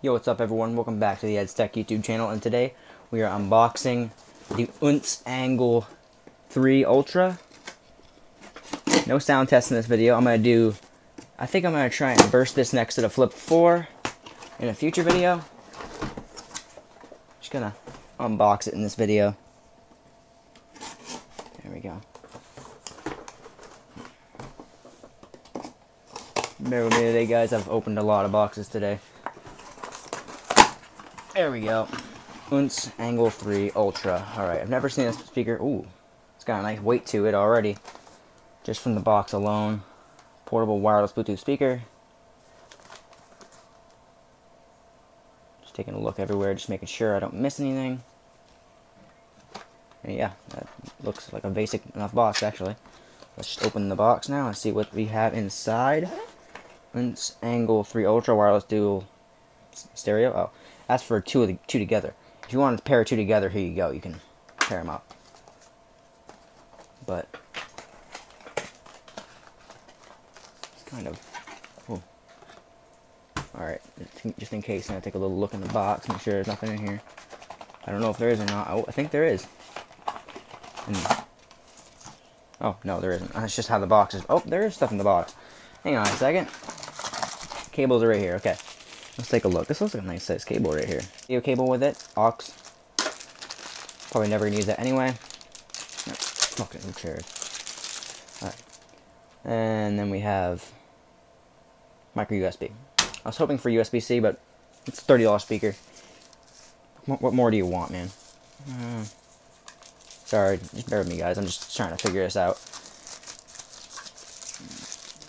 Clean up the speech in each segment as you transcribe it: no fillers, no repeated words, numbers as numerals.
Yo, what's up everyone? Welcome back to the Ed's Tech YouTube channel, and today we are unboxing the Oontz Angle 3 Ultra. No sound test in this video. I think I'm going to try and burst this next to the Flip 4 in a future video. Just going to unbox it in this video. There we go. Bear with me today, guys. I've opened a lot of boxes today. There we go. Oontz Angle 3 Ultra. Alright, I've never seen this speaker. Ooh, it's got a nice weight to it already. Just from the box alone. Portable wireless Bluetooth speaker. Just taking a look everywhere, just making sure I don't miss anything. And yeah, that looks like a basic enough box actually. Let's just open the box now and see what we have inside. Oontz Angle 3 Ultra wireless dual stereo. Oh, that's for two together. If you want to pair two together, here you go. You can pair them up. But it's kind of. Oh. All right. Just in case, I'm gonna take a little look in the box, make sure there's nothing in here. I don't know if there is or not. Oh, I think there is. Oh no, there isn't. That's just how the box is. Oh, there is stuff in the box. Hang on a second. Cables are right here. Okay. Let's take a look. This looks like a nice size cable right here. Video cable with it. Aux. Probably never gonna use that anyway. Fucking who cares? Alright. And then we have micro USB. I was hoping for USB-C, but it's a $30 speaker. What more do you want, man? Sorry, just bear with me, guys. I'm just trying to figure this out.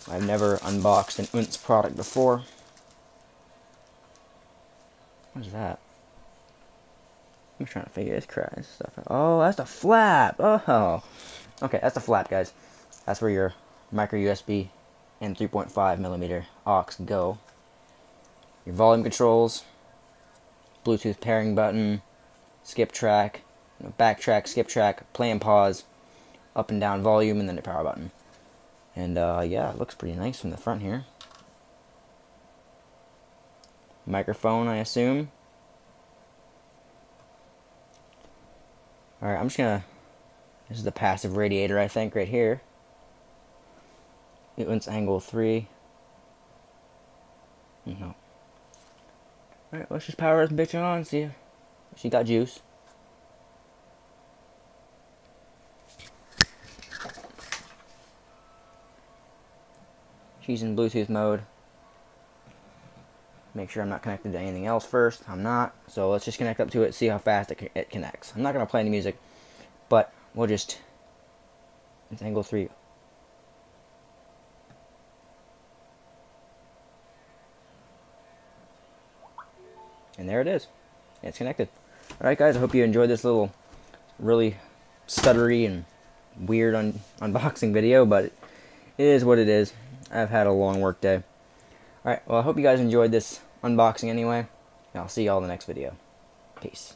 I've never unboxed an Oontz product before. What is that? I'm trying to figure this stuff out. Oh, that's the flap. Oh, okay, that's the flap, guys. That's where your micro USB and 3.5mm aux go. Your volume controls, Bluetooth pairing button, skip track, backtrack, skip track, play and pause, up and down volume, and then the power button. And yeah, it looks pretty nice from the front here. Microphone, I assume. Alright, I'm just gonna. This is the passive radiator, I think, right here. Oontz Angle 3. No. Alright, let's just power this bitch on, see if she got juice. She's in Bluetooth mode. Make sure I'm not connected to anything else first. I'm not. So let's just connect up to it, see how fast it connects. I'm not going to play any music, but we'll just. It's Angle 3. And there it is. It's connected. Alright, guys, I hope you enjoyed this little really stuttery and weird unboxing video, but it is what it is. I've had a long work day. Alright, well, I hope you guys enjoyed this unboxing anyway. And I'll see y'all in the next video. Peace.